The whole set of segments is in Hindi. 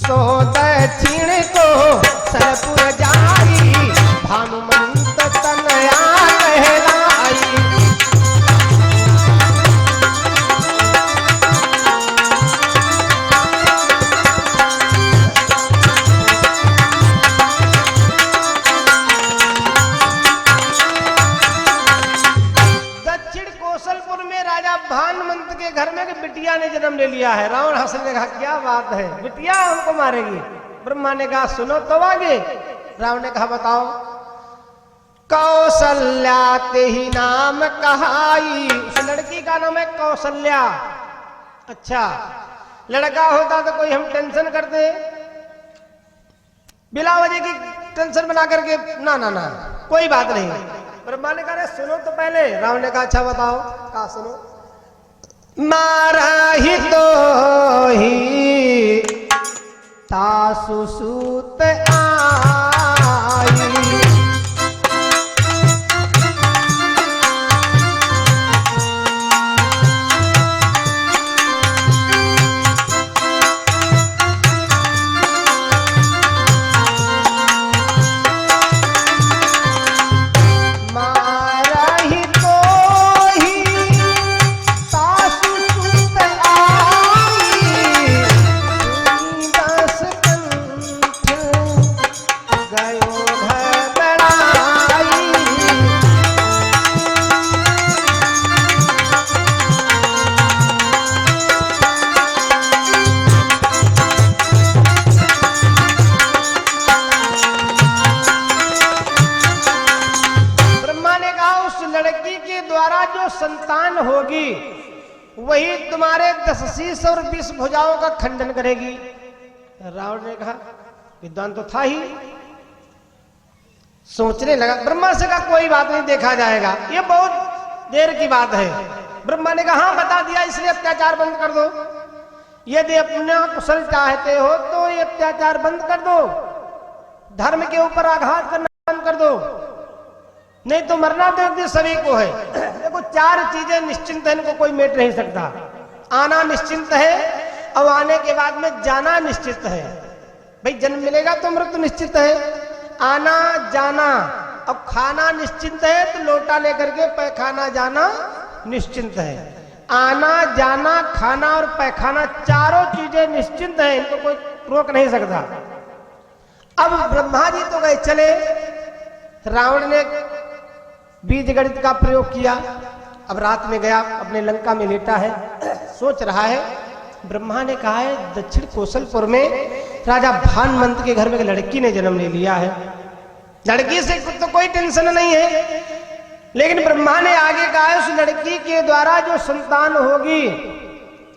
सो दक्षिण को सरपुर जाई, भानुमंत तनया कहलाई। दक्षिण कौशलपुर में राजा भानुमंत के घर में बिटिया ने जन्म ले लिया है। रावण हंसने लगा, क्या बात है, बिटिया हमको मारेगी। ब्रह्मा ने कहा सुनो तो आगे। रावण ने कहा बताओ। कौशल्या ते ही नाम कहाई, उस लड़की का नाम है कौशल्या। अच्छा, लड़का होता तो कोई हम टेंशन करते, बिला वजह की टेंशन बना करके, ना ना ना कोई बात नहीं। ब्रह्मा ने कहा सुनो तो पहले। रावण ने कहा अच्छा बताओ। कहा सुनो। मारा ही तो ही तासु सूत आई, संतान होगी वही तुम्हारे 10 शीश और 20 भुजाओं का खंडन करेगी। रावण ने कहा विद्वान तो था ही। सोचने लगा, ब्रह्मा से कहा कोई बात नहीं, देखा जाएगा, ये बहुत देर की बात है। ब्रह्मा ने कहा हाँ बता दिया, इसलिए अत्याचार बंद कर दो। यदि अपना कुशल चाहते हो तो ये अत्याचार बंद कर दो, धर्म के ऊपर आघात करना बंद कर दो, नहीं तो मरना तो एक दिन सभी को है। देखो 4 चीजें निश्चिंत है, इनको कोई मेट नहीं सकता। आना निश्चिंत है, और आने के बाद में जाना निश्चित है। भाई जन्म मिलेगा तो मृत्यु निश्चित है, आना जाना। अब खाना निश्चिंत है तो लोटा लेकर के पैखाना जाना निश्चिंत है। आना जाना खाना और पैखाना चारों चीजें निश्चिंत है, इनको कोई रोक नहीं सकता। अब ब्रह्मा जी तो गए चले, रावण ने बीज गणित का प्रयोग किया। अब रात में गया, अपने लंका में लेटा है, सोच रहा है। ब्रह्मा ने कहा है दक्षिण कौशलपुर में राजा भानुमंत के घर में एक लड़की ने जन्म ले लिया है। लड़की से तो कोई टेंशन नहीं है, लेकिन ब्रह्मा ने आगे कहा है उस लड़की के द्वारा जो संतान होगी,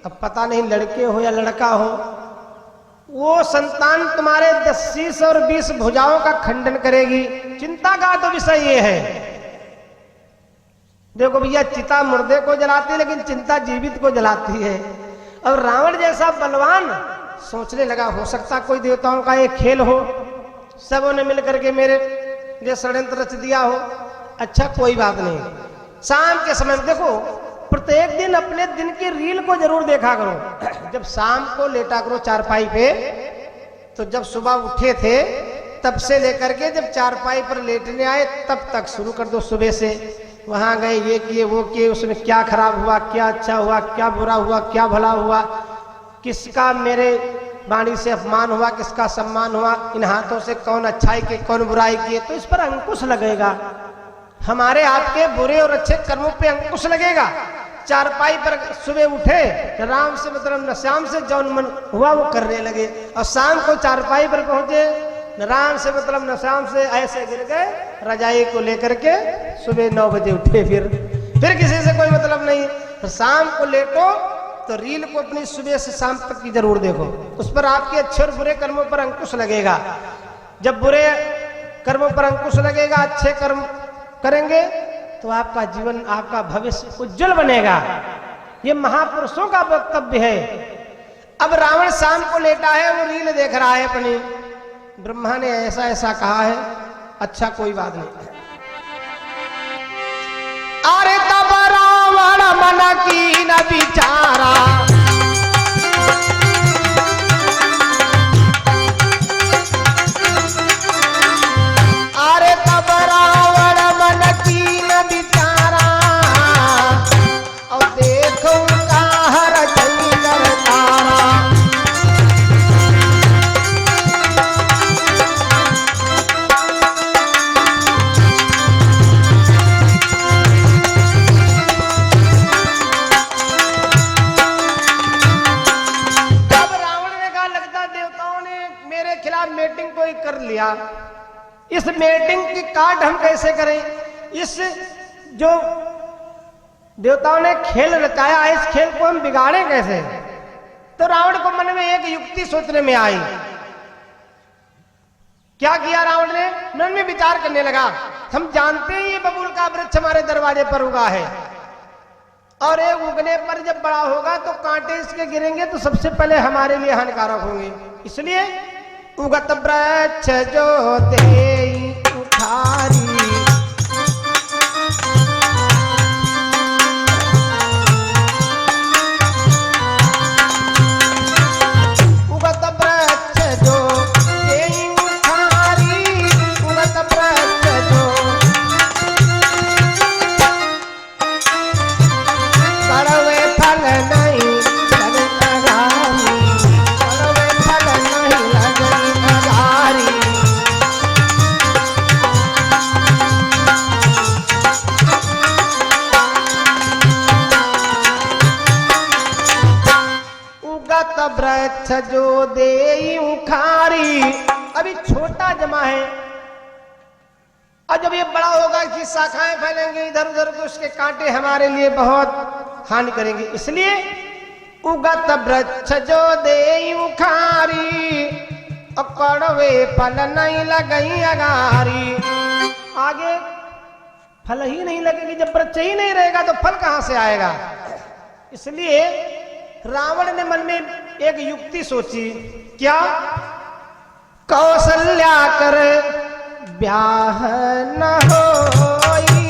अब पता नहीं लड़के हो या लड़का हो, वो संतान तुम्हारे 10 शीश और 20 भुजाओं का खंडन करेगी। चिंता का तो विषय ये है। देखो भैया, चिता मुर्दे को जलाती है लेकिन चिंता जीवित को जलाती है। और रावण जैसा बलवान सोचने लगा हो सकता कोई देवताओं का एक खेल हो, सबों ने मिलकर के मेरे लिए षड्यंत्र रच दिया हो। अच्छा कोई बात नहीं, शाम के समय देखो, प्रत्येक दिन अपने दिन की रील को जरूर देखा करो। जब शाम को लेटा करो चारपाई पे, तो जब सुबह उठे थे तब से लेकर के जब चारपाई पर लेटने आए तब तक शुरू कर दो। सुबह से वहां गए, ये किए वो किए, उसमें क्या खराब हुआ, क्या अच्छा हुआ, क्या बुरा हुआ, क्या भला हुआ, किसका मेरे वाणी से अपमान हुआ, किसका सम्मान हुआ, इन हाथों से कौन अच्छाई के कौन बुराई किए, तो इस पर अंकुश लगेगा। हमारे आपके बुरे और अच्छे कर्मों पे अंकुश लगेगा। चारपाई पर सुबह उठे, राम से मतलब न श्याम से जौन मन हुआ वो करने लगे, और शाम को चारपाई पर पहुंचे, न राम से मतलब न श्याम से ऐसे गिर गए, रजाई को लेकर के सुबह 9 बजे उठे। फिर किसी से कोई मतलब नहीं। तो शाम को लेटो तो रील को अपनी सुबह से शाम तक की जरूर देखो, उस पर आपके अच्छे और बुरे कर्मों पर अंकुश लगेगा। जब बुरे कर्मों पर अंकुश लगेगा, अच्छे कर्म करेंगे तो आपका जीवन, आपका भविष्य उज्जवल बनेगा। ये महापुरुषों का वक्तव्य है। अब रावण शाम को लेटा है, वो रील देख रहा है अपनी। ब्रह्मा ने ऐसा ऐसा कहा है, अच्छा कोई बात नहीं। अरे तब रावण मन की न बिचारा, खिलाफ मीटिंग कोई कर लिया, इस मीटिंग की काट हम कैसे करें, इस जो देवताओं ने खेल रचाया है इस खेल को हम बिगाड़े कैसे। तो रावण को मन में एक युक्ति सोचने में आई। क्या किया रावण ने, मन में विचार करने लगा, हम जानते हैं ये बबूल का वृक्ष हमारे दरवाजे पर उगा है और एक उगने पर जब बड़ा होगा तो कांटे इसके गिरेंगे तो सबसे पहले हमारे लिए हानिकारक होंगे, इसलिए उगत वृक्ष जो देई उखारी, वृक्ष जो देई उखारी, अभी छोटा जमा है और जब ये बड़ा होगा इसकी शाखाएं फैलेंगे इधर उधर तो उसके कांटे हमारे लिए बहुत हानि करेंगे, इसलिए उगत वृक्ष जो देई उखारी और कड़वे फल नहीं लगई अगारी। आगे फल ही नहीं लगेगी, जब वृक्ष ही नहीं रहेगा तो फल कहां से आएगा। इसलिए रावण ने मन में एक युक्ति सोची, क्या, कौशल्या कर ब्याह न होई,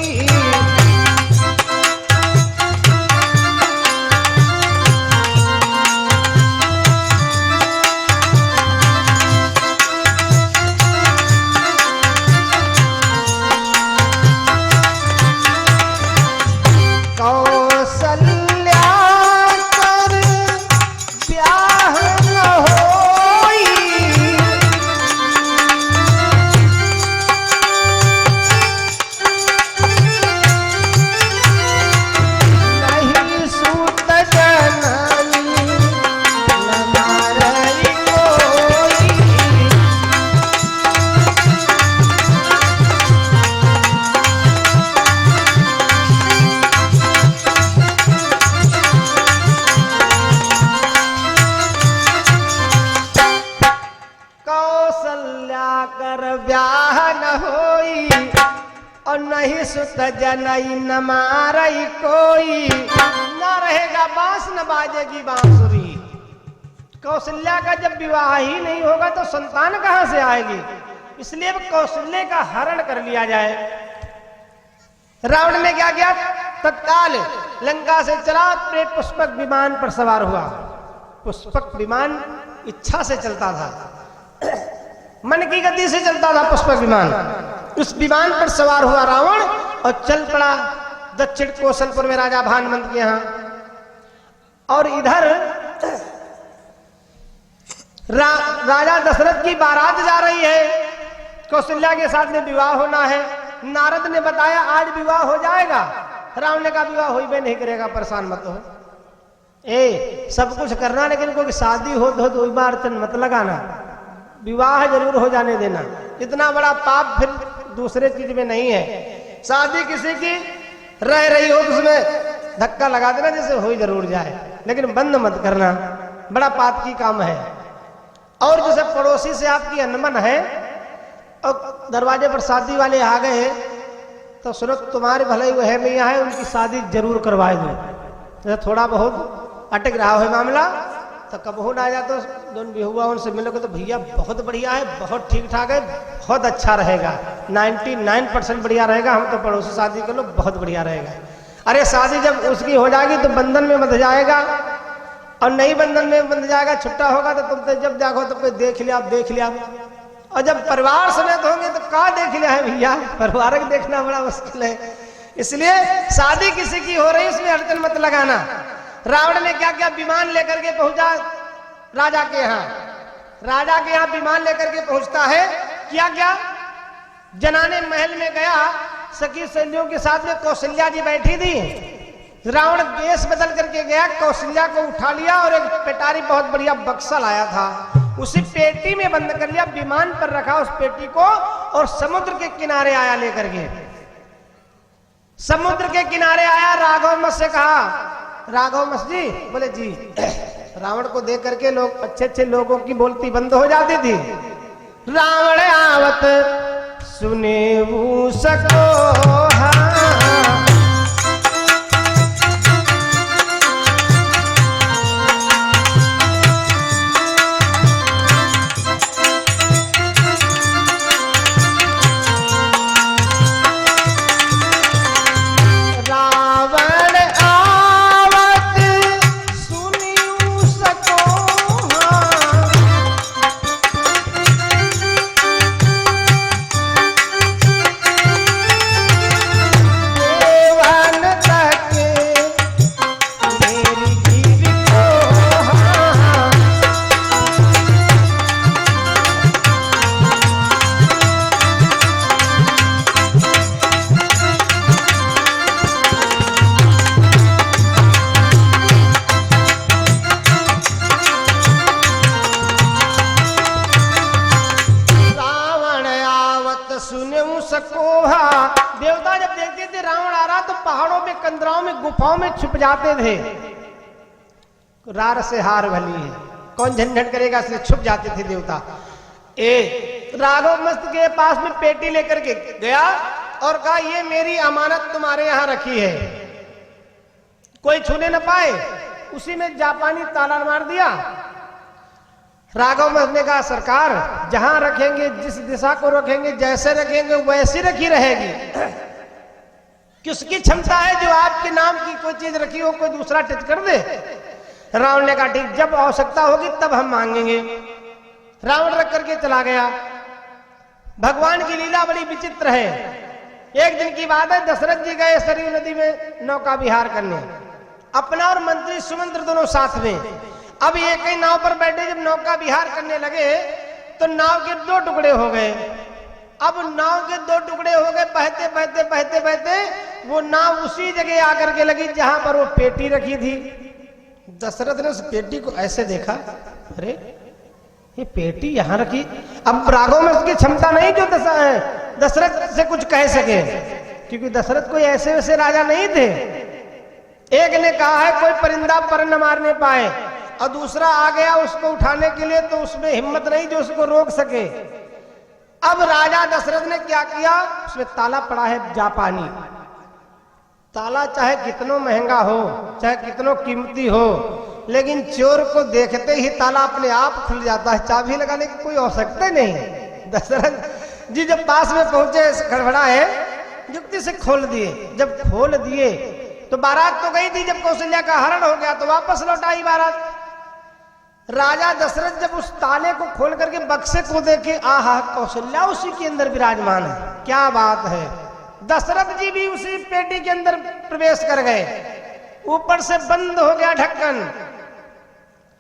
नहीं सुत जनई न मारई कोई, न रहेगा बांस न बाजेगी बांसुरी। कौशल्या का जब विवाह ही नहीं होगा तो संतान कहां से आएगी, इसलिए कौशल्या का हरण कर लिया जाए। रावण ने क्या किया, तत्काल लंका से चला अपने पुष्पक विमान पर सवार हुआ। पुष्पक विमान इच्छा से चलता था, मन की गति से चलता था पुष्पक विमान। उस विमान पर सवार हुआ रावण और चल पड़ा दक्षिण कौशलपुर में राजा भानुमंत के यहां। और इधर राजा दशरथ की बारात जा रही है, कौशल्या के साथ में विवाह होना है। नारद ने बताया आज विवाह हो जाएगा। रावण ने कहा विवाह हो ही नहीं करेगा, परेशान मत हो, सब कुछ करना लेकिन कोई शादी हो तो एक बार अड़चन मत लगाना, विवाह जरूर हो जाने देना। इतना बड़ा पाप फिर दूसरे चीज में नहीं है। शादी किसी की रह रही हो तो उसमें धक्का लगा देना जैसे हो ही जरूर जाए, लेकिन बंद मत करना, बड़ा पाप की काम है। और जैसे पड़ोसी से आपकी अनबन है और दरवाजे पर शादी वाले आ गए तो सुनो तुम्हारे भले वह में यहाँ है, उनकी शादी जरूर करवा दो। जैसे थोड़ा बहुत अटक रहा है मामला तो कब हो ना जाए तो दोनों भी हुआ उनसे मिलोगे तो भैया बहुत बढ़िया है, बहुत ठीक ठाक है, बहुत अच्छा रहेगा, 99% बढ़िया रहेगा, हम तो पड़ोसी शादी कर लो बहुत बढ़िया रहेगा। अरे शादी जब उसकी हो जाएगी तो बंधन में बंध जाएगा और नई बंधन में बंध जाएगा, छुट्टा होगा तो तुम तो जब जागो तो कोई देख लिया। और जब परिवार समेत होंगे तो क्या देख लिया है भैया, परिवार को देखना बड़ा मुश्किल है। इसलिए शादी किसी की हो रही उसमें अड़चन मत लगाना। रावण ने क्या किया, विमान लेकर के पहुंचा राजा के यहाँ। राजा के यहाँ विमान लेकर के पहुंचता है, क्या जनाने महल में गया, सखी सहेलियों के साथ में कौशल्या जी बैठी थी। रावण वेश बदल करके गया, कौशल्या को उठा लिया और एक पेटारी बहुत बढ़िया बक्सा लाया था, उसी पेटी में बंद कर लिया, विमान पर रखा उस पेटी को और समुद्र के किनारे आया लेकर के। समुद्र के किनारे आया, राघव मस से कहा, राघव मस जी, बोले जी। रावण को देख करके लोग, अच्छे अच्छे लोगों की बोलती बंद हो जाती थी। रावण आवत सुने वो सको देवता जब देखते थे रावण आ रहा तो पहाड़ों में, कंदराओं में, गुफाओं में छुप जाते थे। रार से हार भली है, कौन झंझट करेगा, इसलिए छुप जाते थे देवता। राघव मस्त के पास में पेटी लेकर के गया और कहा, ये मेरी अमानत तुम्हारे यहां रखी है, कोई छूने न पाए। उसी में जापानी ताला मार दिया। राघव मस्त ने कहा, सरकार जहां रखेंगे, जिस दिशा को रखेंगे, जैसे रखेंगे वैसी रखी रहेगी। किसकी क्षमता है जो आपके नाम की कोई चीज रखी हो कोई दूसरा टच कर दे। रावण ने कहा, ठीक, जब आवश्यकता होगी तब हम मांगेंगे। रावण रख करके चला गया। भगवान की लीला बड़ी विचित्र है। एक दिन की बात है, दशरथ जी गए सरयू नदी में नौका विहार करने, अपना और मंत्री सुमंत्र दोनों साथ में। अब एक ही नाव पर बैठे जब नौका विहार करने लगे तो नाव के दो टुकड़े हो गए। अब नाव के दो टुकड़े हो गए, बहते बहते बहते बहते वो नाव उसी जगह आकर के लगी जहां पर वो पेटी रखी थी। दशरथ ने उस पेटी को ऐसे देखा, अरे ये पेटी यहां रखी। अब राघव में उसकी क्षमता नहीं जो दशरथ से कुछ कह सके, क्योंकि दशरथ कोई ऐसे वैसे राजा नहीं थे। एक ने कहा है कोई परिंदा पर न मारने पाए, और दूसरा आ गया उसको उठाने के लिए, तो उसमें हिम्मत नहीं जो उसको रोक सके। अब राजा दशरथ ने क्या किया, उसमें ताला पड़ा है जापानी। ताला चाहे कितना महंगा हो, चाहे कितना कीमती हो, लेकिन चोर को देखते ही ताला अपने आप खुल जाता है, चाबी लगाने की कोई आवश्यकता नहीं। दशरथ जी जब पास में पहुंचे, गड़बड़ा है, युक्ति से खोल दिए। जब खोल दिए तो बारात तो गई थी, जब कौशल्या का हरण हो गया तो वापस लौट आई बारात। राजा दशरथ जब उस ताले को खोल करके बक्से को देखे, आहा, कौशल्या उसी के अंदर विराजमान है, क्या बात है। दशरथ जी भी उसी पेटी के अंदर प्रवेश कर गए। ऊपर से बंद हो गया ढक्कन,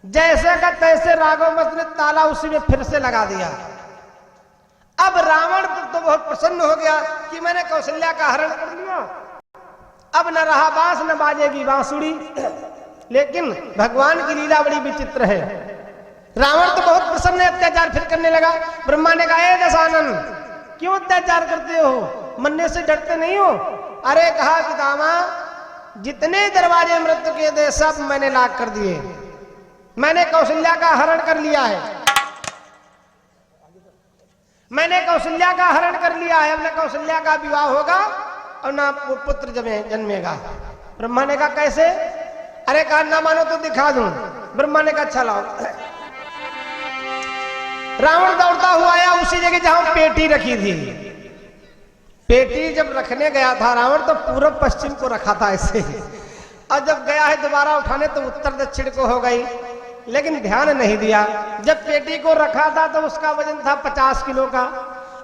जैसे का तैसे राघव मस्त ने ताला उसी में फिर से लगा दिया। अब रावण तो बहुत प्रसन्न हो गया कि मैंने कौशल्या का हरण कर लिया, अब न रहा बांस न बाजेगी बांसुरी। लेकिन भगवान की लीला बड़ी विचित्र है। रावण तो बहुत प्रसन्न है, अत्याचार फिर करने लगा। ब्रह्मा ने कहा, ए दशानन, क्यों अत्याचार करते हो, मरने से डरते नहीं हो? अरे कहा, पितामह, जितने दरवाजे मृत्यु के दे सब मैंने लाख कर दिए, मैंने कौशल्या का हरण कर लिया है, मैंने कौशल्या का हरण कर लिया है। अब न कौशल्या का विवाह होगा और ना वो पुत्र जन्मेगा। ब्रह्मा ने कहा, कैसे? अरे कहा, ना मानो तो दिखा दूं। ब्रह्मा ने कहा, अच्छा लाओ। रावण दौड़ता हुआ आया उसी जगह जहां पेटी रखी थी। पेटी जब रखने गया था रावण, तो पूर्व पश्चिम को रखा था ऐसे, और जब गया है दोबारा उठाने तो उत्तर दक्षिण को हो गई, लेकिन ध्यान नहीं दिया। जब पेटी को रखा था तो उसका वजन था 50 किलो का,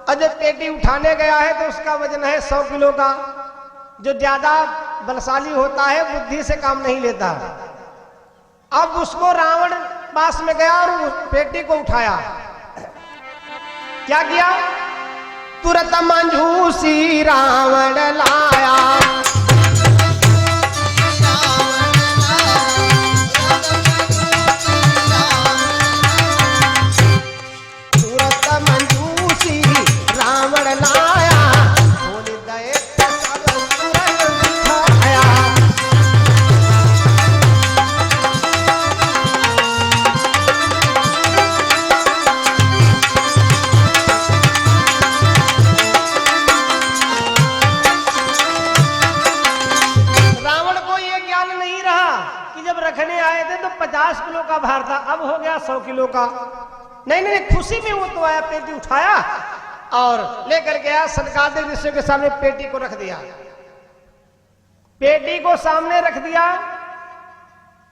और जब पेटी उठाने गया है तो उसका वजन है 100 किलो का। जो ज्यादा बलशाली होता है बुद्धि से काम नहीं लेता। अब उसको रावण पास में गया और उस पेटी को उठाया। क्या किया? तुरंत मंजूसी रावण लाया, था अब हो गया 100 किलो का। नहीं नहीं, खुशी में वो तो आया, पेटी उठाया और लेकर के आया, सनकादिक ऋषि के सामने पेटी को रख दिया। पेटी को सामने रख दिया।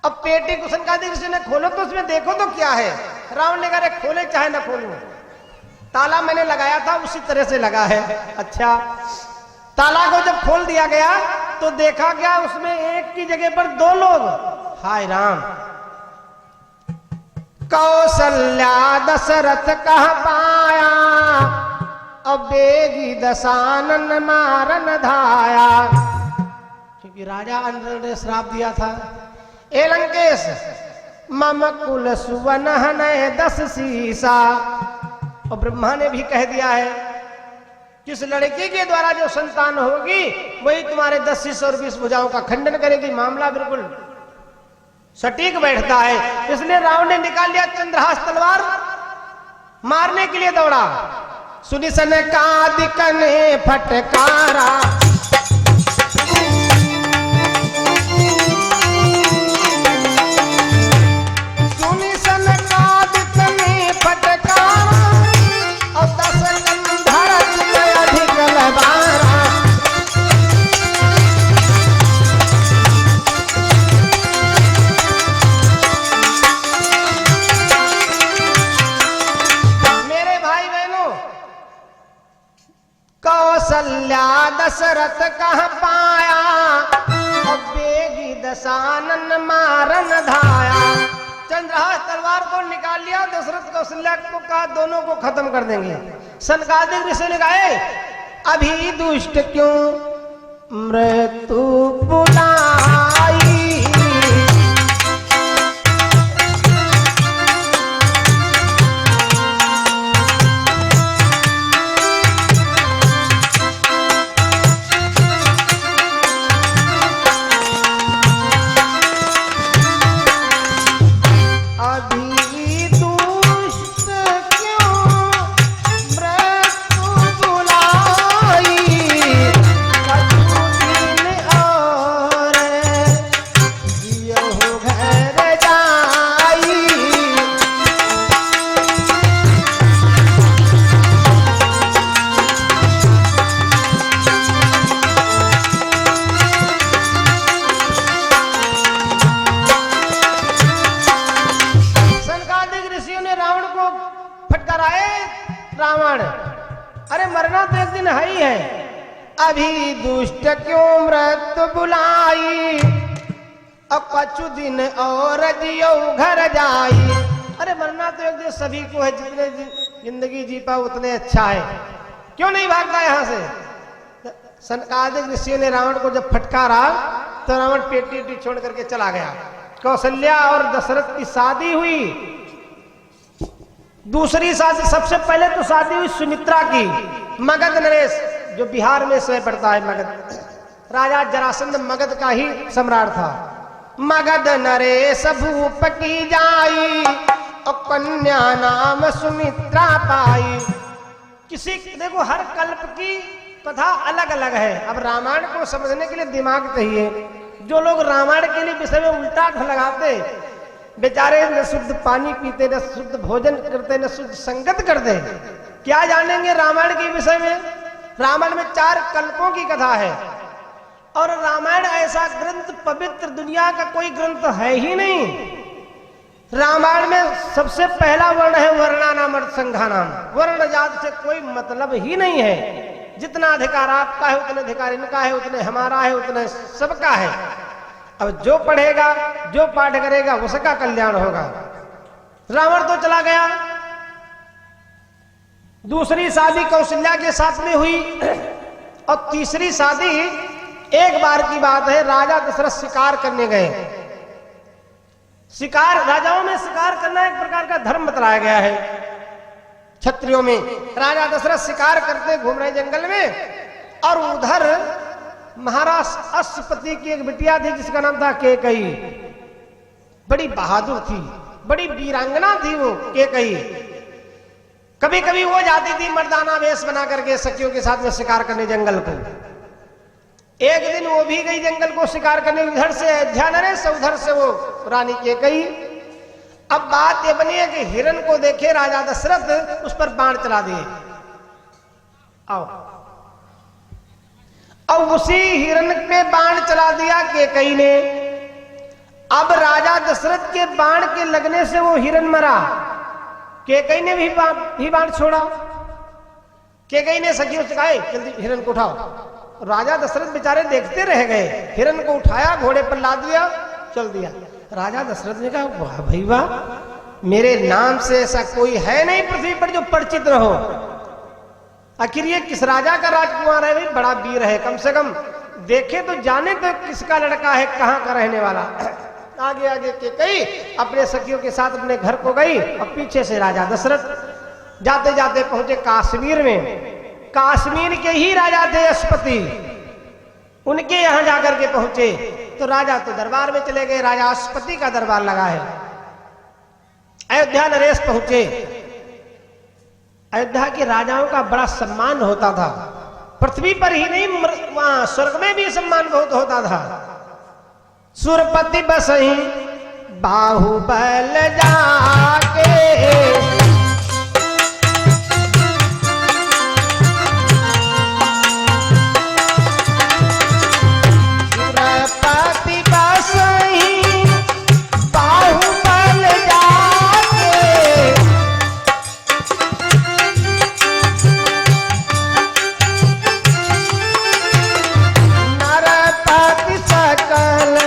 अब पेटी को सनकादिक ऋषि ने खोलो तो उसमें देखो तो क्या है। रावण ने कहा खोले चाहे ना खोलूं, ताला मैंने लगाया था उसी तरह से लगा है। अच्छा, ताला को जब खोल दिया गया तो देखा गया उसमें एक की जगह पर 2 लोग। हाय राम, कौशल्या दशरथ कह पाया, अब बेगी दशानन मारन धाया। क्योंकि राजा अंदर ने श्राप दिया था, ए लंकेश मम कुल सुवन हनय 10 सीसा। और ब्रह्मा ने भी कह दिया है किस लड़की के द्वारा जो संतान होगी वही तुम्हारे 10 शीश और 20 भुजाओं का खंडन करेगी। मामला बिल्कुल सटीक बैठता है। इसलिए रावण ने निकाल लिया चंद्रहास तलवार, मारने के लिए दौड़ा। सुनि सनकादिक ने फटकारा, सुनि सनकादिक ने फटकारा, और 10 कंधर अधिक लबारा। कौशल्या दशरथ कह पाया, अब बेगी दशानन मारन धाया। चंद्रहास तलवार को निकाल लिया, दशरथ कौशल्या को कहा दोनों को खत्म कर देंगे। सनकादिक ऋषि ने कहा अभी दुष्ट क्यों मृत्यु बुलाई। अभी दुष्ट क्यों मृत्यु बुलाई, अब कछु दिन और जियो घर जाई। अरे मरना तो एक दिन सभी को है, जितने जिंदगी जी पाओ उतने अच्छा है, क्यों नहीं भागता यहां से। सनकादिक ऋषियों ने रावण को जब फटकारा तो रावण पेटी छोड़ करके चला गया। कौशल्या और दशरथ की शादी हुई। दूसरी शादी, सबसे पहले तो शादी हुई सुमित्रा की। मगध नरेश जो बिहार में स्वयं पड़ता है, मगध, राजा जरासंध मगध का ही सम्राट था। मगध नरेश भूप की जाई, और कन्या नाम सुमित्रा पाई। किसी देखो हर कल्प की कथा अलग अलग है। अब रामायण को समझने के लिए दिमाग चाहिए। जो लोग रामायण के लिए विषय में उल्टा लगाते, बेचारे न शुद्ध पानी पीते, न शुद्ध भोजन करते, न शुद्ध संगत करते, क्या जानेंगे रामायण के विषय में। रामायण में 4 कल्पों की कथा है, और रामायण ऐसा ग्रंथ पवित्र दुनिया का कोई ग्रंथ है ही नहीं। रामायण में सबसे पहला वर्ण है वर्णानाम संघानाम। वर्ण जात से कोई मतलब ही नहीं है। जितना अधिकार आपका है उतने अधिकार इनका है, उतने हमारा है, उतने सबका है। अब जो पढ़ेगा, जो पाठ करेगा उसका कल्याण होगा। रावण तो चला गया। दूसरी शादी कौशल्या के साथ में हुई, और तीसरी शादी एक बार की बात है, राजा दशरथ शिकार करने गए। शिकार, राजाओं में शिकार करना एक प्रकार का धर्म बतलाया गया है। क्षत्रियों में राजा दशरथ शिकार करते घूम रहे जंगल में, और उधर महाराज अश्वपति की एक बिटिया थी जिसका नाम था केकई। बड़ी बहादुर थी, बड़ी वीरांगना थी वो केकई। कभी कभी वो जाती थी मर्दाना वेश बना करके सखियों के साथ में शिकार करने जंगल को। एक दिन वो भी गई जंगल को शिकार करने, इधर से अयोध्या नरेश, उधर से वो रानी केकई। अब बात यह बनी है कि हिरण को देखे राजा दशरथ, उस पर बाण चला दिए। आओ, अब उसी हिरण पे बाण चला दिया केकई ने। अब राजा दशरथ के बाण के लगने से वो हिरण मरा, केकई ने भी बाण छोड़ा। केकई ने सखियों से कहा जल्दी हिरण को उठाओ। राजा दशरथ बेचारे देखते रह गए, हिरण को उठाया, घोड़े पर लाद दिया, चल दिया। राजा दशरथ ने कहा वाह भाई वाह, मेरे नाम से ऐसा कोई है नहीं पृथ्वी पर जो परिचित न हो। आखिर ये किस राजा का राजकुमार है भाई, बड़ा वीर है, कम से कम देखे तो जाने तो किसका लड़का है, कहाँ का रहने वाला। आगे आगे के कई अपने सखियों के साथ अपने घर को गई और पीछे से राजा दशरथ जाते जाते पहुंचे काश्मीर में। काश्मीर के ही राजा थे अश्वपति, उनके यहां जाकर के पहुंचे तो राजा तो दरबार में चले गए, राजा अश्वपति का दरबार लगा है। अयोध्या नरेश पहुंचे। अयोध्या के राजाओं का बड़ा सम्मान होता था, पृथ्वी पर ही नहीं वहां स्वर्ग में भी सम्मान बहुत होता था। सुरपति बसही बाहुबल जाके, सुरपति बसही बाहुबल जाके, नरपति सकल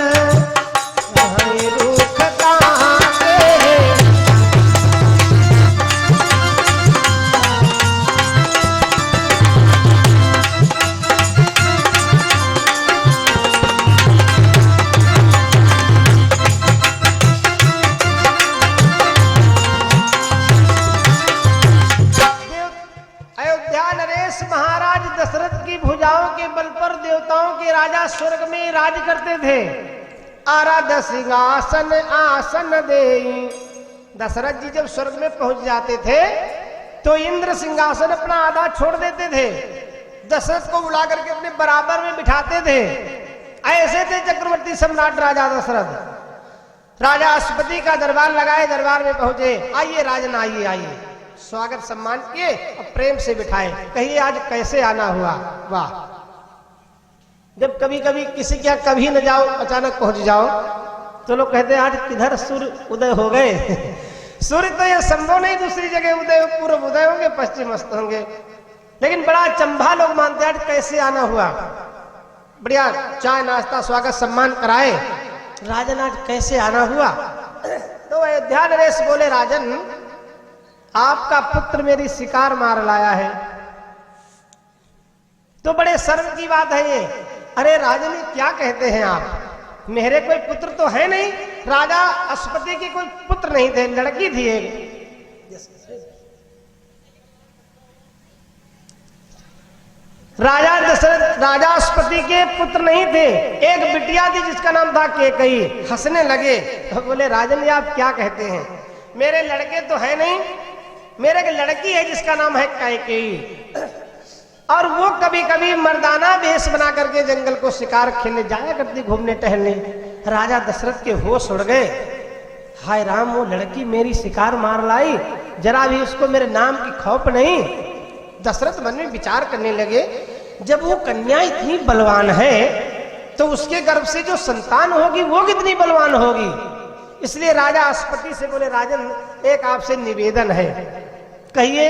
स्वर्ग में राज करते थे। आराध्य सिंहासन आसन देई। दशरथ जी जब स्वर्ग में पहुंच जाते थे तो इंद्र सिंहासन अपना आधा छोड़ देते थे, दशरथ को बुला करके अपने बराबर में बिठाते थे। ऐसे थे चक्रवर्ती सम्राट राजा दशरथ। राजा अश्वपति का दरबार लगाए, दरबार में पहुंचे, आइए राजन आइए आइए, स्वागत सम्मान किए और प्रेम से बिठाए। कहिए आज कैसे आना हुआ। वाह, जब कभी कभी किसी के यहाँ कभी न जाओ, अचानक पहुंच जाओ तो लोग कहते हैं आज किधर सूर्य उदय हो गए। सूर्य तो यह संभव नहीं दूसरी जगह उदय, पूर्व उदय होंगे, पश्चिम अस्त होंगे, लेकिन बड़ा चंभा लोग मानते हैं आज कैसे आना हुआ। बढ़िया चाय नाश्ता स्वागत सम्मान कराए, राजन आज कैसे आना हुआ। तो अयोध्या नरेश बोले राजन आपका पुत्र मेरी शिकार मार लाया है। तो बड़े शर्म की बात है ये। अरे राजन क्या कहते हैं आप, मेरे कोई पुत्र तो है नहीं। राजा अश्वपति के कोई पुत्र नहीं थे, लड़की थी एक। राजा दशरथ राजा अश्वपति के पुत्र नहीं थे, एक बिटिया थी जिसका नाम था केकई। हंसने लगे तो बोले राजन आप क्या कहते हैं, मेरे लड़के तो है नहीं, मेरे एक लड़की है जिसका नाम है कैकेयी, और वो कभी कभी मर्दाना वेश बना करके जंगल को शिकार खेलने जाया करती, घूमने टहलने। राजा दशरथ के होश उड़ गए। हाय राम, वो लड़की मेरी शिकार मार लाई, जरा भी उसको मेरे नाम की खौफ नहीं। दशरथ मन में विचार करने लगे, जब वो कन्या इतनी बलवान है तो उसके गर्भ से जो संतान होगी वो कितनी बलवान होगी। इसलिए राजा अश्वपति से बोले राजन एक आपसे निवेदन है। कहिए।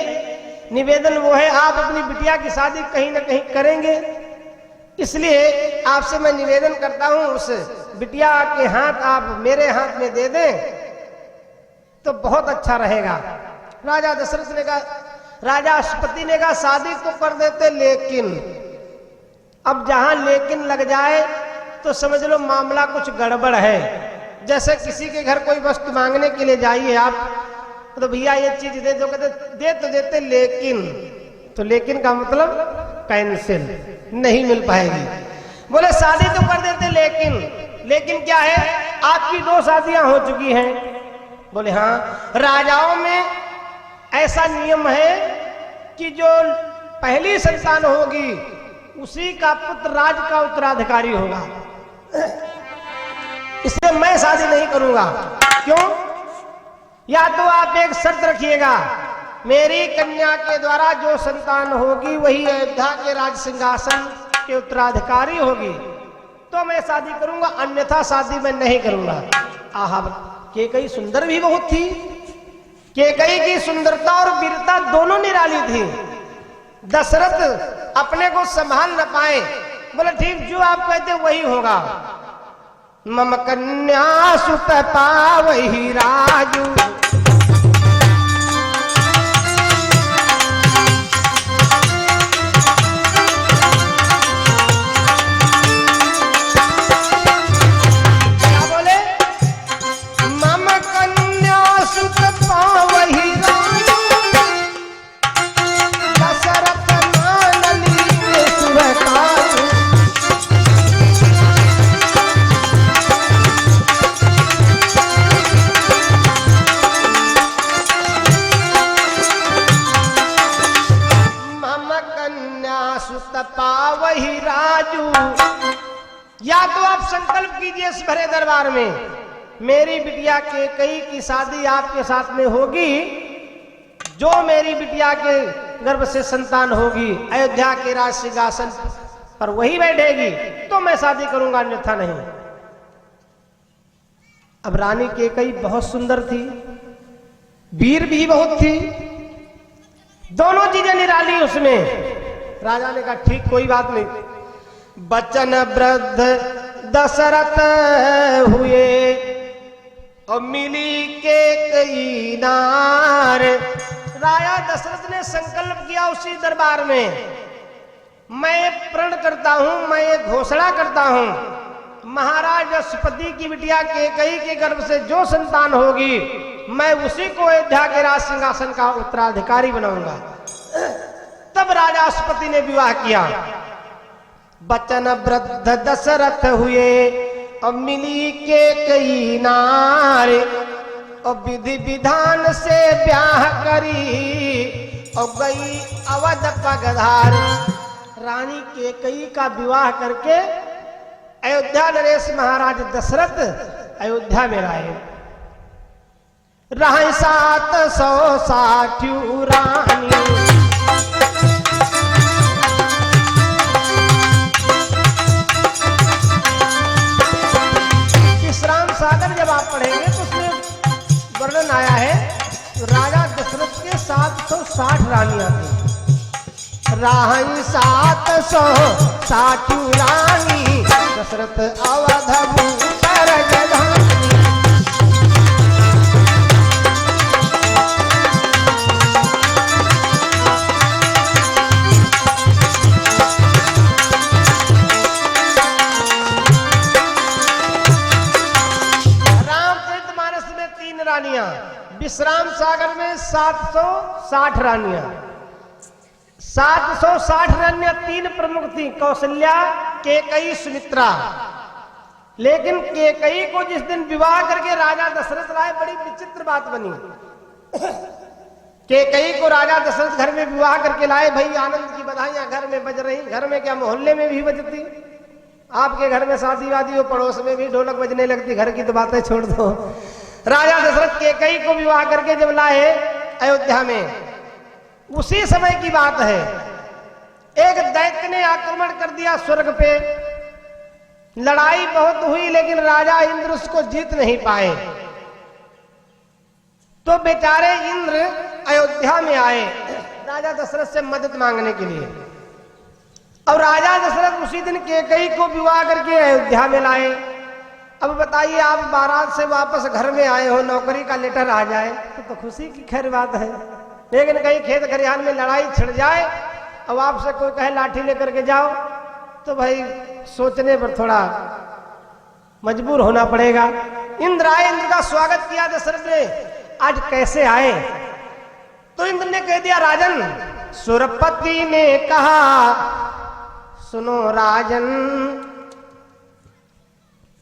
निवेदन वो है आप अपनी बिटिया की शादी कहीं ना कहीं करेंगे, इसलिए आपसे मैं निवेदन करता हूं उस बिटिया के हाथ आप मेरे हाथ में दे दें तो बहुत अच्छा रहेगा। राजा दशरथ ने कहा, राजा अश्वपति ने कहा शादी तो कर देते, लेकिन अब जहां लेकिन लग जाए तो समझ लो मामला कुछ गड़बड़ है। जैसे किसी के घर कोई वस्तु मांगने के लिए जाइए आप, तो भैया ये चीज दे दो, कहते दे तो देते लेकिन, तो लेकिन का मतलब कैंसिल, नहीं मिल पाएगी। बोले शादी तो कर देते लेकिन क्या है, आपकी 2 शादियां हो चुकी हैं। बोले हाँ, राजाओं में ऐसा नियम है कि जो पहली संतान होगी उसी का पुत्र राज का उत्तराधिकारी होगा, इसलिए मैं शादी नहीं करूंगा। क्यों? या तो आप एक शर्त रखिएगा, मेरी कन्या के द्वारा जो संतान होगी वही अयोध्या के राज सिंहासन के उत्तराधिकारी होगी, तो मैं शादी करूंगा, अन्यथा शादी मैं नहीं करूंगा। आहा, कैकेयी सुंदर भी बहुत थी। कैकेयी की सुंदरता और वीरता दोनों निराली थी। दशरथ अपने को संभाल न पाए, बोले ठीक जो आप कहते वही होगा। मम कन्या सुत पावहि राजू, पावहि राजू। या तो आप संकल्प कीजिए इस भरे दरबार में, मेरी बिटिया कैकेयी की शादी आपके साथ में होगी, जो मेरी बिटिया के गर्भ से संतान होगी अयोध्या के राज सिंहासन पर वही बैठेगी, तो मैं शादी करूंगा, अन्यथा नहीं। अब रानी कैकेयी बहुत सुंदर थी, वीर भी बहुत थी, दोनों चीजें निराली उसमें। राजा ने कहा ठीक, कोई बात नहीं। बचन वृद्ध दशरथ हुए और मिली कैकेयी नार। राजा दशरथ ने संकल्प किया उसी दरबार में, मैं प्रण करता हूं, मैं ये घोषणा करता हूं, महाराज अश्वपति की बिटिया कैकेयी के गर्भ से जो संतान होगी मैं उसी को अयोध्या के राज सिंहासन का उत्तराधिकारी बनाऊंगा। तब राजा अश्वपति ने विवाह किया। बचन वृद्ध दशरथ हुए और मिली कैकेयी नार, और विधि विधान से ब्याह करी और गई अवध पगधार। रानी कैकेयी का विवाह करके अयोध्या नरेश महाराज दशरथ अयोध्या में लाए। रह 760 रानी, जब आप पढ़ेंगे तो उसमें वर्णन आया है, राजा दशरथ के 760 रानियां थी। राही 760 रानी, दशरथ अवध भूपर जधानी। रानियां, विश्राम सागर में 760 रानियां। 760 रानियां तीन प्रमुख थी, कौशल्या, कैकेयी, सुमित्रा। लेकिन कैकेयी को जिस दिन विवाह करके राजा दशरथ लाए, बड़ी विचित्र बात बनी। कैकेयी को राजा दशरथ घर में विवाह करके लाए, भाई आनंद की बधाइयां घर में बज रही, घर में क्या मोहल्ले में भी बजती। आपके घर में शादी वादी हो, पड़ोस में भी ढोलक बजने लगती, घर की तो बातें छोड़ दो। राजा दशरथ कैकेयी को विवाह करके जब लाए अयोध्या में, उसी समय की बात है, एक दैत्य ने आक्रमण कर दिया स्वर्ग पे। लड़ाई बहुत हुई लेकिन राजा इंद्र उसको जीत नहीं पाए। तो बेचारे इंद्र अयोध्या में आए राजा दशरथ से मदद मांगने के लिए। और राजा दशरथ उसी दिन कैकेयी को विवाह करके अयोध्या में लाए। अब बताइए, आप बारात से वापस घर में आए हो, नौकरी का लेटर आ जाए तो खुशी की खैर बात है। लेकिन कहीं खेत खलिहान में लड़ाई छिड़ जाए, अब आपसे कोई कहे लाठी लेकर के जाओ, तो भाई सोचने पर थोड़ा मजबूर होना पड़ेगा। इंद्र आए, इंद्र का स्वागत किया दशरथ ने। आज कैसे आए? तो इंद्र ने कह दिया, राजन, सुरपति ने कहा, सुनो राजन,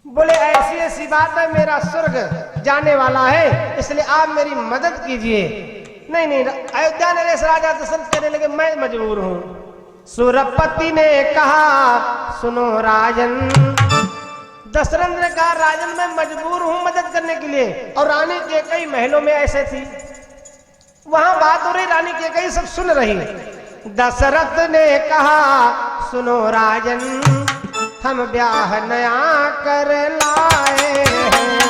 बोले ऐसी ऐसी बात है, मेरा स्वर्ग जाने वाला है, इसलिए आप मेरी मदद कीजिए। नहीं नहीं, अयोध्या नरेश राजा दशरथ कहने लगे, मैं मजबूर हूं। सुरपति ने कहा, सुनो राजन, दशरथ ने कहा राजन मैं मजबूर हूं मदद करने के लिए। और रानी कैकेयी महलों में ऐसे थी, वहां बात हो रही, रानी कैकेयी सब सुन रही। दशरथ ने कहा सुनो राजन, हम ब्याह नया कर लाए हैं।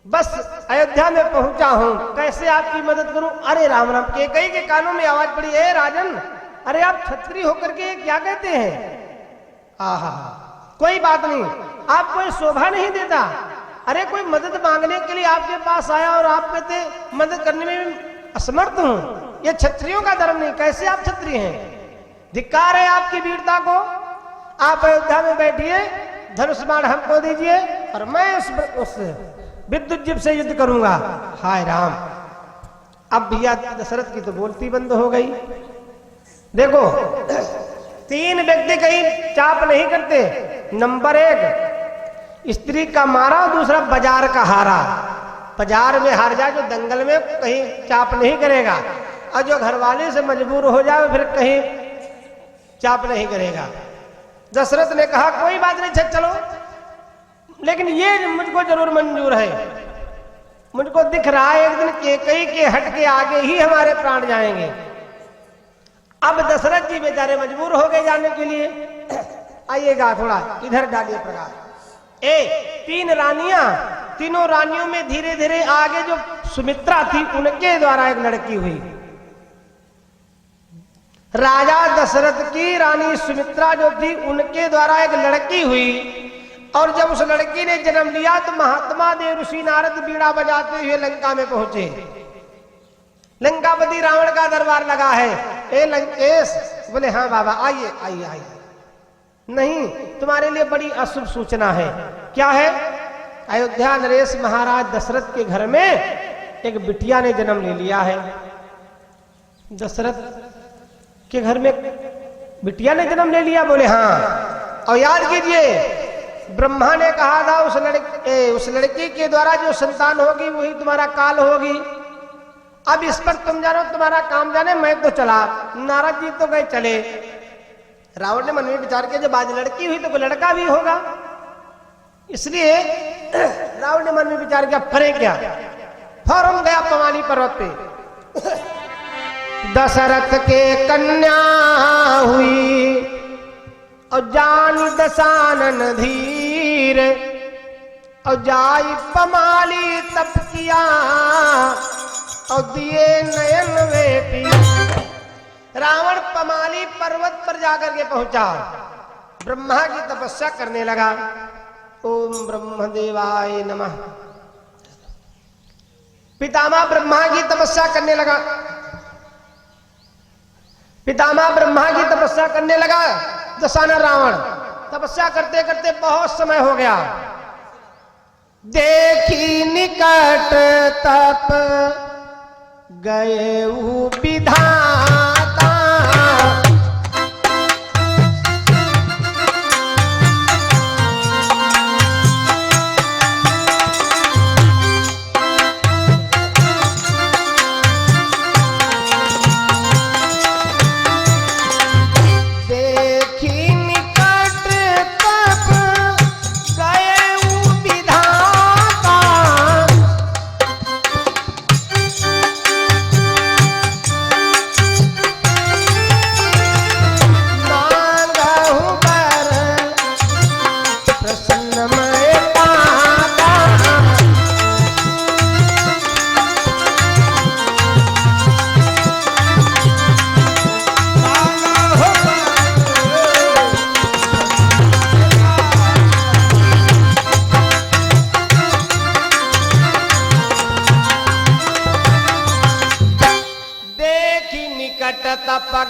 बस अयोध्या में पहुंचा हूं, कैसे आपकी मदद करूं? अरे राम राम। कैकेयी के कानों में आवाज पड़ी, ए राजन, अरे आप छत्री होकर के क्या कहते हैं? आहा, कोई बात नहीं, आपको ये शोभा नहीं देता। अरे कोई मदद मांगने के लिए आपके पास आया और आप कहते मदद करने में असमर्थ हूं, ये क्षत्रियों का धर्म नहीं। कैसे आप क्षत्रिय हैं? धिक्कार है आपकी वीरता को। आप अयोध्या में बैठिए, धनुष बाण हमको दीजिए और मैं उस विद्युत जीव से युद्ध करूंगा। हाय राम। अब भैया दशरथ की तो बोलती बंद हो गई। देखो, तीन व्यक्ति कहीं चाप नहीं करते। नंबर एक, स्त्री का मारा और दूसरा बाजार का हारा। बाजार में हार जाए जो दंगल में कहीं चाप नहीं करेगा, और जो घरवाले से मजबूर हो जाए फिर कहीं चाप नहीं करेगा। दशरथ ने कहा कोई बात नहीं, चलो, लेकिन ये मुझको जरूर मंजूर है। मुझको दिख रहा है एक दिन कैकेयी के हट के आगे ही हमारे प्राण जाएंगे। अब दशरथ जी बेचारे मजबूर हो गए जाने के लिए। आइएगा थोड़ा इधर डालिए प्रकाश। तीन रानियां, तीनों रानियों में धीरे धीरे आगे जो सुमित्रा थी उनके द्वारा एक लड़की हुई। राजा दशरथ की रानी सुमित्रा जो थी उनके द्वारा एक लड़की हुई। और जब उस लड़की ने जन्म लिया तो महात्मा देव ऋषि नारद बीड़ा बजाते हुए लंका में पहुंचे। लंकापति रावण का दरबार लगा है। ए लंकेश, बोले हाँ बाबा, आइए आइए आइए। नहीं, तुम्हारे लिए बड़ी अशुभ सूचना है। क्या है? अयोध्या नरेश महाराज दशरथ के घर में एक बिटिया ने जन्म ले लिया है। दशरथ के घर में बिटिया ने जन्म ले लिया? बोले हाँ। और याद कीजिए, ब्रह्मा ने कहा था उस लड़की के द्वारा जो संतान होगी वही तुम्हारा काल होगी। अब इस पर तुम जानो, तुम्हारा काम जाने, मैं तो चला। नारद जी तो गए चले। रावण ने मन में विचार किया जब आज लड़की हुई तो कोई लड़का भी होगा, इसलिए रावण ने मन में विचार किया फरे क्या, फौरन गया पवाली पर्वत पे। दशरथ के कन्या हुई और जानी दशानन धीर, और जाई पमाली तप किया और दिए नयन वे पी। रावण पमाली पर्वत पर जाकर के पहुंचा, ब्रह्मा की तपस्या करने लगा। ओम ब्रह्मदेवाय नमः। पितामह ब्रह्मा की तपस्या करने लगा। पितामह ब्रह्मा की तपस्या करने लगा। दशानन रावण तपस्या करते करते बहुत समय हो गया। देखी निकट तप गए विधाता,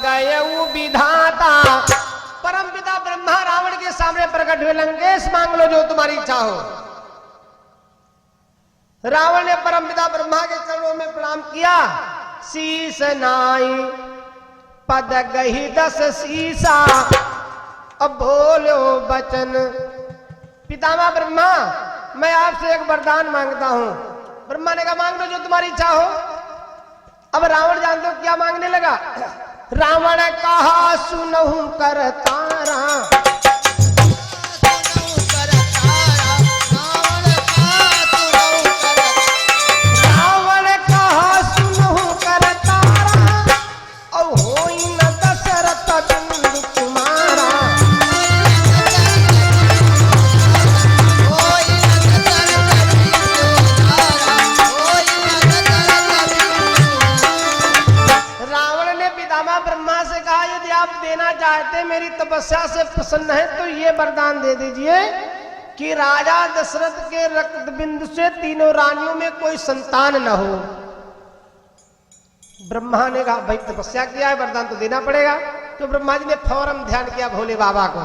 गए विधाता। परमपिता ब्रह्मा रावण के सामने प्रकट हुए, लंकेश मांग लो जो तुम्हारी इच्छा हो। रावण ने परमपिता ब्रह्मा के चरणों में प्रणाम किया। शीस नाई पद गही 10 शीसा, अब बोलो बचन। पितामह ब्रह्मा, मैं आपसे एक वरदान मांगता हूं। ब्रह्मा ने कहा मांग लो जो तुम्हारी इच्छा हो। अब रावण जानते हो क्या मांगने लगा। रावण कहा सुनहु कर तारा, रावण कहा सुनहु कर तारा, औ होई न दशरथ बिंदु कुमारा। रावण ने पितामह ब्रह्मा से कहा यदि आप देना चाहते, मेरी तपस्या से प्रसन्न है तो ये वरदान दे दीजिए कि राजा दशरथ के रक्त बिंदु से तीनों रानियों में कोई संतान न हो। ब्रह्मा ने कहा भाई तपस्या किया है, वरदान तो देना पड़ेगा। तो ब्रह्मा जी ने फौरन ध्यान किया भोले बाबा को।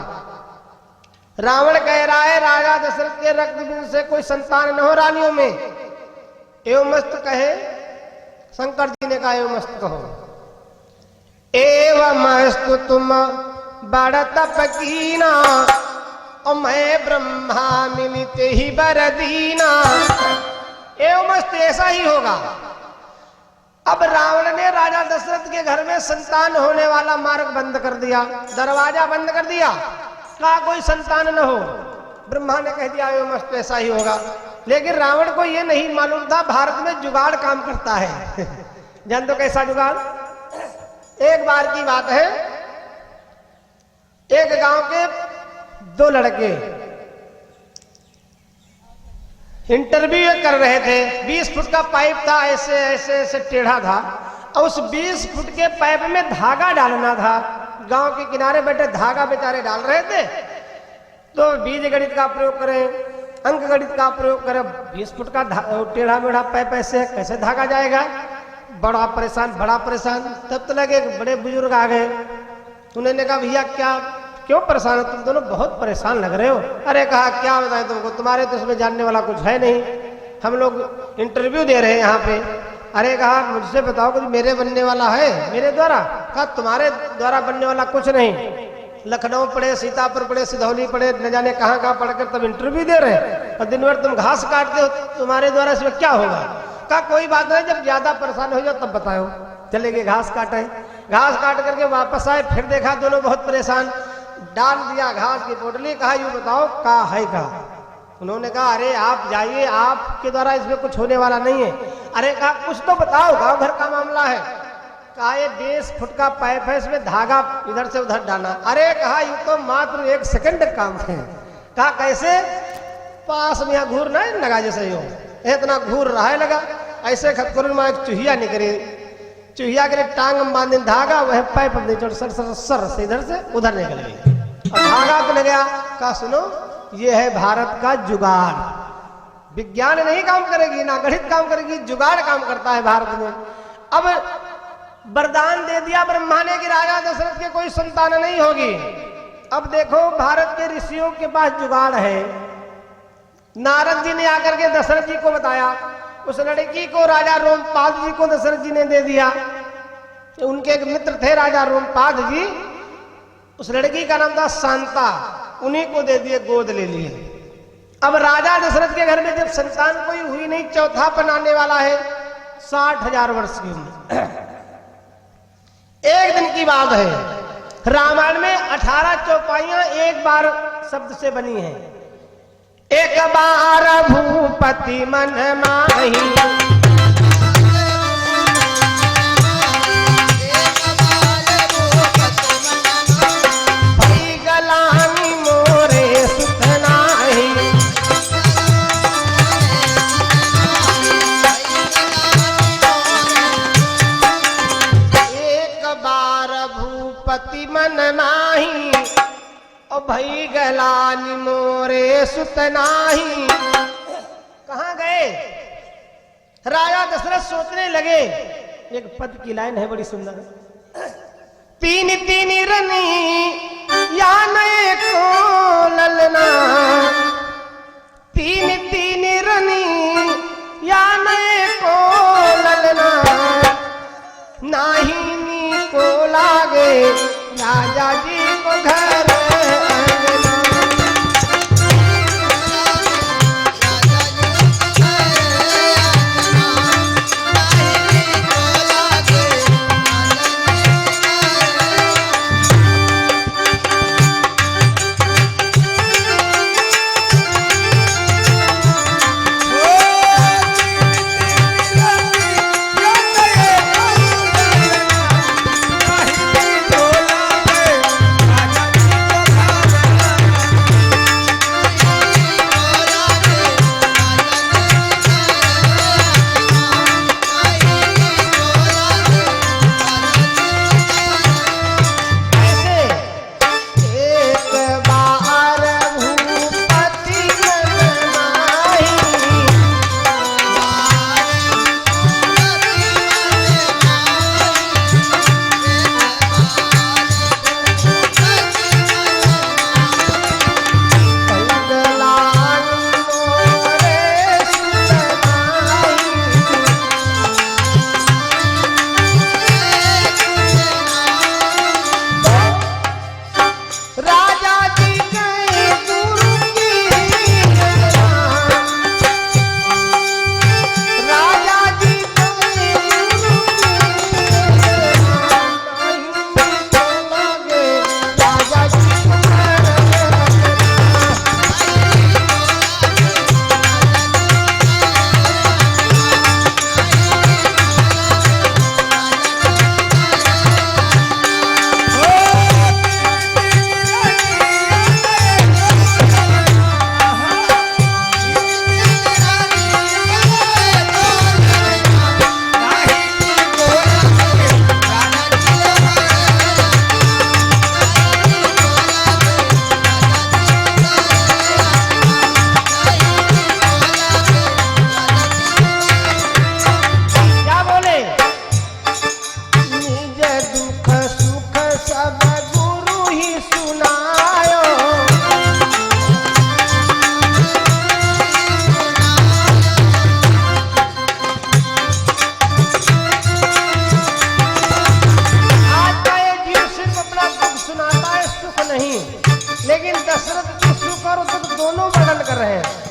रावण कह रहा है राजा दशरथ के रक्त बिंदु से कोई संतान न हो रानियों में। एवं मस्त कहे, शंकर जी ने कहा एवं मस्त कहो। एवं मस्तु तुम बड़ तप कीना, और मैं ब्रह्मा मिलिते ही बर दीना। एवं मस्त ऐसा ही होगा। अब रावण ने राजा दशरथ के घर में संतान होने वाला मार्ग बंद कर दिया, दरवाजा बंद कर दिया, कहा कोई संतान न हो। ब्रह्मा ने कह दिया एवं मस्त ऐसा ही होगा। लेकिन रावण को यह नहीं मालूम था भारत में जुगाड़ काम करता है। जान तो कैसा जुगाड़। एक बार की बात है, एक गांव के 2 लड़के इंटरव्यू कर रहे थे। 20 फुट का पाइप था, ऐसे ऐसे ऐसे टेढ़ा था, और उस 20 फुट के पाइप में धागा डालना था। गांव के किनारे बैठे धागा बेचारे डाल रहे थे। तो बीज गणित का प्रयोग करें, अंक गणित का प्रयोग करें। 20 फुट का टेढ़ा मेढ़ा पाइप ऐसे कैसे धागा जाएगा। बड़ा परेशान, बड़ा परेशान। तब तो लगे बड़े बुजुर्ग आ गए। उन्होंने कहा भैया क्या क्यों परेशान हो, तुम दोनों बहुत परेशान लग रहे हो। अरे कहा क्या बताएं तुमको, तुम्हारे तो इसमें जानने वाला कुछ है नहीं, हम लोग इंटरव्यू दे रहे हैं यहाँ पे। अरे कहा मुझसे बताओ कुछ मेरे बनने वाला है मेरे द्वारा। कहा तुम्हारे द्वारा बनने वाला कुछ नहीं। लखनऊ पढ़े, सीतापुर पढ़े, सिधौली पढ़े, न जाने कहाँ कहाँ पढ़कर तब इंटरव्यू दे रहे हैं, और दिन भर तुम घास काटते हो, तुम्हारे द्वारा इसमें क्या होगा। कहा कोई बात नहीं, जब ज्यादा परेशान हो जाओ तब बताओ। चले गए घास काटे, घास काट करके वापस आए, फिर देखा दोनों बहुत परेशान। डाल दिया घास की पोटली, कहा यूं बताओ का है का। उन्होंने कहा अरे आप जाइए, आपके द्वारा इसमें कुछ होने वाला नहीं है। अरे कहा कुछ तो बताओ, गांव घर का मामला है। कहा ये 20 फुट का पाइप है, इसमें धागा इधर से उधर डालना। अरे कहा यूं तो मात्र 1 सेकंड काम है। कहा कैसे। पास में यहाँ घूर ना लगा जैसे हो, इतना घूर रहा है लगा। ऐसे खतकुर में एक चूहिया निकले, चूहिया के टांग में बांधे धागा, वह पाइप अपने सर सर सर से इधर से उधर निकल गई, और धागा तो गया। कहा सुनो ये है भारत का जुगाड़। विज्ञान नहीं काम करेगी, ना गणित काम करेगी, जुगाड़ काम करता है भारत में। अब वरदान दे दिया ब्रह्मा ने कि राजा दशरथ के कोई संतान नहीं होगी। अब देखो भारत के ऋषियों के पास जुगाड़ है। नारद जी ने आकर के दशरथ जी को बताया। उस लड़की को राजा रोमपाद जी को दशरथ जी ने दे दिया। उनके एक मित्र थे राजा रोमपाद जी, उस लड़की का नाम था शांता, उन्हीं को दे दिए, गोद ले लिए। अब राजा दशरथ के घर में जब संतान कोई हुई नहीं, चौथा बनाने वाला है, 60,000 वर्ष की उम्र। एक दिन की बात है, रामायण में 18 चौपाइयां एक बार शब्द से बनी है। एक बार भूपति मन माही, भई गलानी मोरे सुत नाही। एक बार भूपति मन माही, और भई गलानी मोरे सुत नाही। कहां गए। राजा दशरथ सोचने लगे। एक पद की लाइन है बड़ी सुंदर। तीन तीन रनी या नए को ललना, तीन तीन रनी या नए को ललना, नाही नी को लागे राजा जी को घर अंगना। लेकिन दशरथ जी सुख और दुख दोनों वर्णन कर रहे हैं।